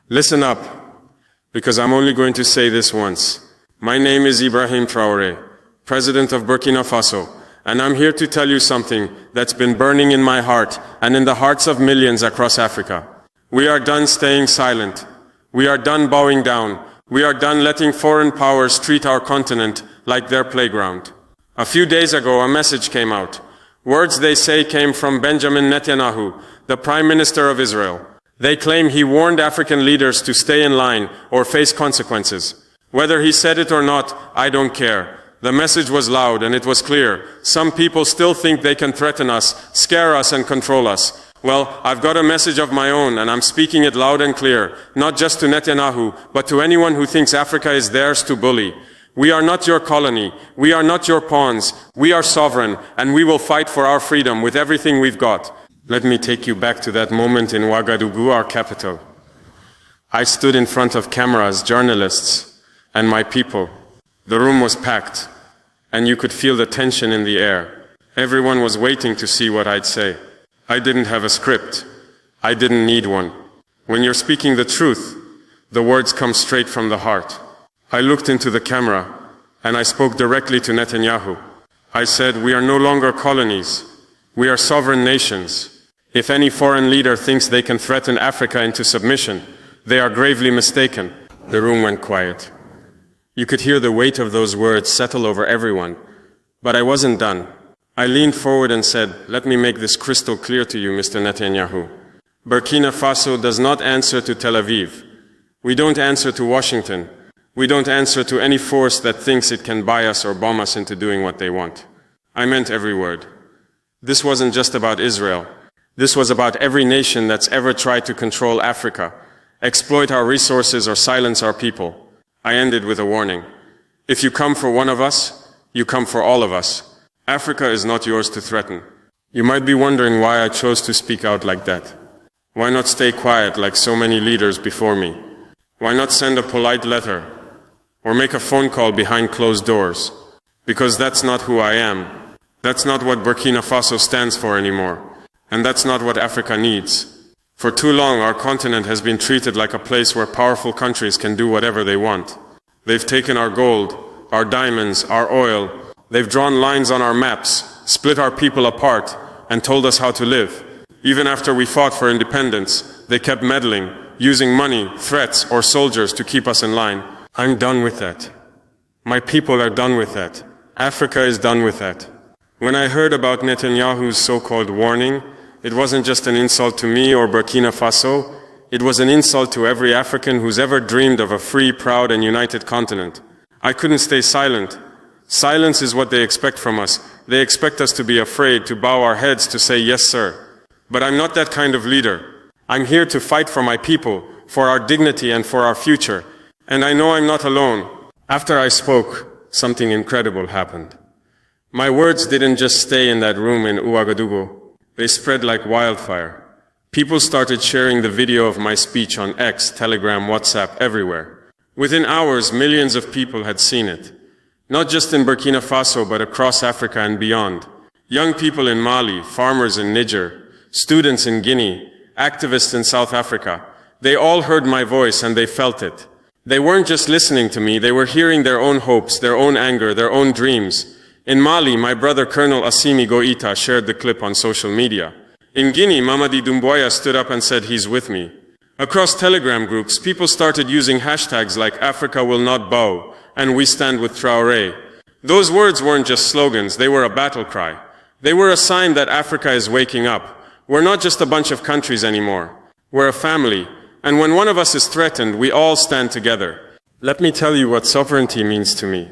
Listen up, because I'm only going to say this once. My name is Ibrahim Traore, President of Burkina Faso, and I'm here to tell you something that's been burning in my heart and in the hearts of millions across Africa. We are done staying silent. We are done bowing down. We are done letting foreign powers treat our continent like their playground. A few days ago, a message came out. Words they say came from Benjamin Netanyahu, the Prime Minister of Israel. They claim he warned African leaders to stay in line or face consequences. Whether he said it or not, I don't care. The message was loud and it was clear. Some people still think they can threaten us, scare us and control us. Well, I've got a message of my own and I'm speaking it loud and clear, not just to Netanyahu, but to anyone who thinks Africa is theirs to bully. We are not your colony. We are not your pawns. We are sovereign and we will fight for our freedom with everything we've got. Let me take you back to that moment in Ouagadougou, our capital. I stood in front of cameras, journalists, and my people. The room was packed, and you could feel the tension in the air. Everyone was waiting to see what I'd say. I didn't have a script. I didn't need one. When you're speaking the truth, the words come straight from the heart. I looked into the camera, and I spoke directly to Netanyahu. I said, we are no longer colonies. We are sovereign nations. If any foreign leader thinks they can threaten Africa into submission, they are gravely mistaken. The room went quiet. You could hear the weight of those words settle over everyone. But I wasn't done. I leaned forward and said, let me make this crystal clear to you, Mr. Netanyahu. Burkina Faso does not answer to Tel Aviv. We don't answer to Washington. We don't answer to any force that thinks it can buy us or bomb us into doing what they want. I meant every word. This wasn't just about Israel. This was about every nation that's ever tried to control Africa, exploit our resources or silence our people. I ended with a warning. If you come for one of us, you come for all of us. Africa is not yours to threaten. You might be wondering why I chose to speak out like that. Why not stay quiet like so many leaders before me? Why not send a polite letter or make a phone call behind closed doors? Because that's not who I am. That's not what Burkina Faso stands for anymore. And that's not what Africa needs. For too long, our continent has been treated like a place where powerful countries can do whatever they want. They've taken our gold, our diamonds, our oil. They've drawn lines on our maps, split our people apart, and told us how to live. Even after we fought for independence, they kept meddling, using money, threats, or soldiers to keep us in line. I'm done with that. My people are done with that. Africa is done with that. When I heard about Netanyahu's so-called warning, it wasn't just an insult to me or Burkina Faso. It was an insult to every African who's ever dreamed of a free, proud, and united continent. I couldn't stay silent. Silence is what they expect from us. They expect us to be afraid, to bow our heads, to say, yes, sir. But I'm not that kind of leader. I'm here to fight for my people, for our dignity and for our future. And I know I'm not alone. After I spoke, something incredible happened. My words didn't just stay in that room in Ouagadougou. They spread like wildfire. People started sharing the video of my speech on X, Telegram, WhatsApp, everywhere. Within hours, millions of people had seen it. Not just in Burkina Faso, but across Africa and beyond. Young people in Mali, farmers in Niger, students in Guinea, activists in South Africa. They all heard my voice and they felt it. They weren't just listening to me, they were hearing their own hopes, their own anger, their own dreams. In Mali, my brother Colonel Assimi Goïta shared the clip on social media. In Guinea, Mamadi Doumbouya stood up and said he's with me. Across Telegram groups, people started using hashtags like Africa will not bow and we stand with Traoré. Those words weren't just slogans, they were a battle cry. They were a sign that Africa is waking up. We're not just a bunch of countries anymore. We're a family. And when one of us is threatened, we all stand together. Let me tell you what sovereignty means to me.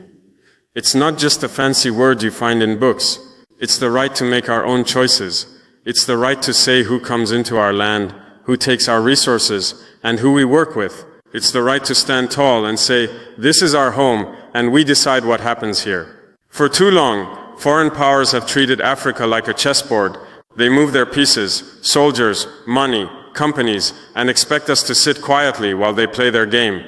It's not just a fancy word you find in books. It's the right to make our own choices. It's the right to say who comes into our land, who takes our resources, and who we work with. It's the right to stand tall and say, this is our home, and we decide what happens here. For too long, foreign powers have treated Africa like a chessboard. They move their pieces, soldiers, money, companies, and expect us to sit quietly while they play their game.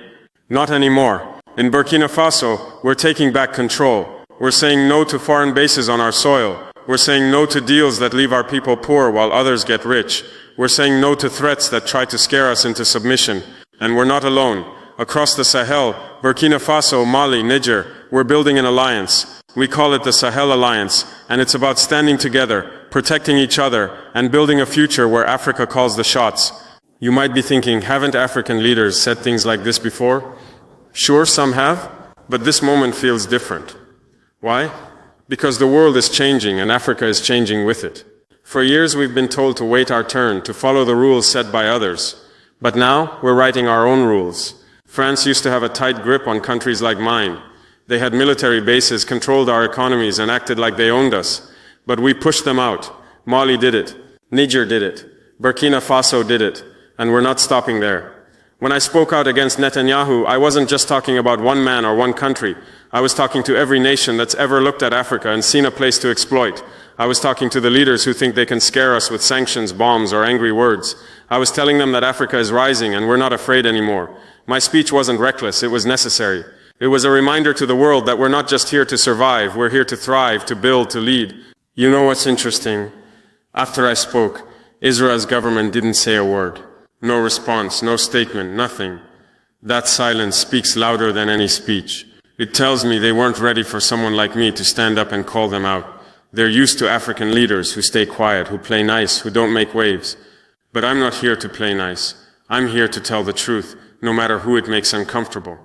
Not anymore. In Burkina Faso, we're taking back control. We're saying no to foreign bases on our soil. We're saying no to deals that leave our people poor while others get rich. We're saying no to threats that try to scare us into submission. And we're not alone. Across the Sahel, Burkina Faso, Mali, Niger, we're building an alliance. We call it the Sahel Alliance, and it's about standing together, protecting each other, and building a future where Africa calls the shots. You might be thinking, haven't African leaders said things like this before? Sure, some have, but this moment feels different. Why? Because the world is changing and Africa is changing with it. For years we've been told to wait our turn, to follow the rules set by others. But now we're writing our own rules. France used to have a tight grip on countries like mine. They had military bases, controlled our economies, and acted like they owned us. But we pushed them out. Mali did it. Niger did it. Burkina Faso did it. And we're not stopping there. When I spoke out against Netanyahu, I wasn't just talking about one man or one country. I was talking to every nation that's ever looked at Africa and seen a place to exploit. I was talking to the leaders who think they can scare us with sanctions, bombs, or angry words. I was telling them that Africa is rising and we're not afraid anymore. My speech wasn't reckless, it was necessary. It was a reminder to the world that we're not just here to survive, we're here to thrive, to build, to lead. You know what's interesting? After I spoke, Israel's government didn't say a word. No response, no statement, nothing. That silence speaks louder than any speech. It tells me they weren't ready for someone like me to stand up and call them out. They're used to African leaders who stay quiet, who play nice, who don't make waves. But I'm not here to play nice. I'm here to tell the truth, no matter who it makes uncomfortable.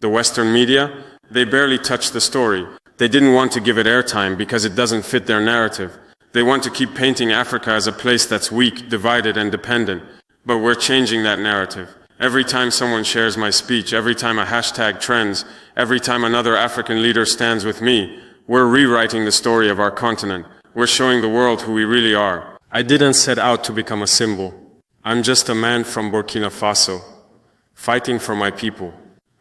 The Western media, they barely touched the story. They didn't want to give it airtime because it doesn't fit their narrative. They want to keep painting Africa as a place that's weak, divided, and dependent. But we're changing that narrative. Every time someone shares my speech, every time a hashtag trends, every time another African leader stands with me, we're rewriting the story of our continent. We're showing the world who we really are. I didn't set out to become a symbol. I'm just a man from Burkina Faso, fighting for my people.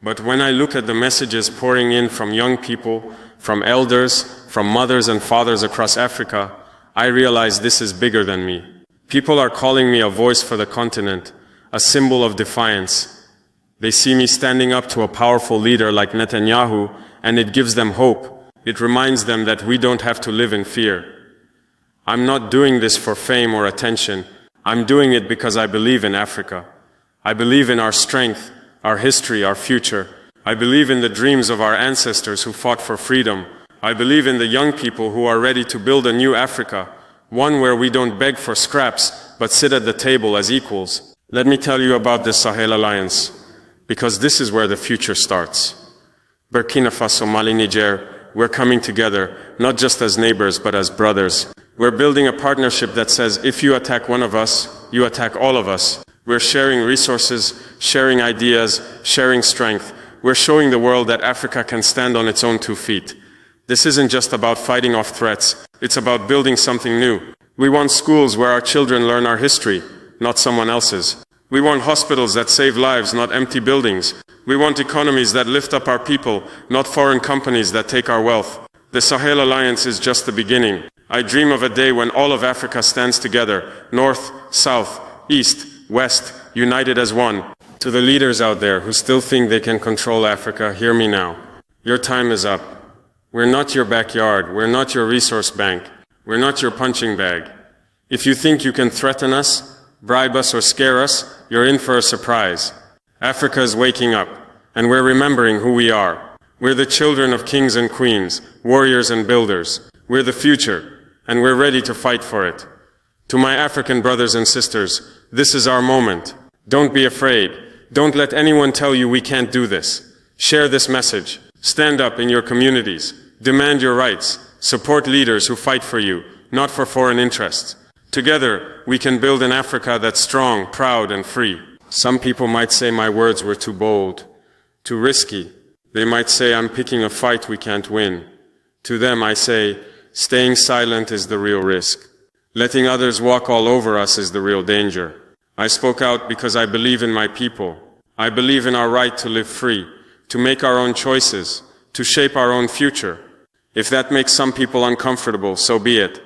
But when I look at the messages pouring in from young people, from elders, from mothers and fathers across Africa, I realize this is bigger than me. People are calling me a voice for the continent, a symbol of defiance. They see me standing up to a powerful leader like Netanyahu, and it gives them hope. It reminds them that we don't have to live in fear. I'm not doing this for fame or attention. I'm doing it because I believe in Africa. I believe in our strength, our history, our future. I believe in the dreams of our ancestors who fought for freedom. I believe in the young people who are ready to build a new Africa, one where we don't beg for scraps, but sit at the table as equals. Let me tell you about the Sahel Alliance, because this is where the future starts. Burkina Faso, Mali, Niger, we're coming together, not just as neighbors, but as brothers. We're building a partnership that says, if you attack one of us, you attack all of us. We're sharing resources, sharing ideas, sharing strength. We're showing the world that Africa can stand on its own 2 feet. This isn't just about fighting off threats. It's about building something new. We want schools where our children learn our history, not someone else's. We want hospitals that save lives, not empty buildings. We want economies that lift up our people, not foreign companies that take our wealth. The Sahel Alliance is just the beginning. I dream of a day when all of Africa stands together, north, south, east, west, united as one. To the leaders out there who still think they can control Africa, hear me now. Your time is up. We're not your backyard. We're not your resource bank. We're not your punching bag. If you think you can threaten us, bribe us, or scare us, you're in for a surprise. Africa is waking up, and we're remembering who we are. We're the children of kings and queens, warriors and builders. We're the future, and we're ready to fight for it. To my African brothers and sisters, this is our moment. Don't be afraid. Don't let anyone tell you we can't do this. Share this message. Stand up in your communities. Demand your rights. Support leaders who fight for you, not for foreign interests. Together, we can build an Africa that's strong, proud, and free. Some people might say my words were too bold, too risky. They might say I'm picking a fight we can't win. To them, I say, staying silent is the real risk. Letting others walk all over us is the real danger. I spoke out because I believe in my people. I believe in our right to live free, to make our own choices, to shape our own future. If that makes some people uncomfortable, so be it.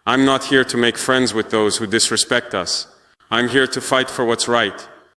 I'm not here to make friends with those who disrespect us. I'm here to fight for what's right.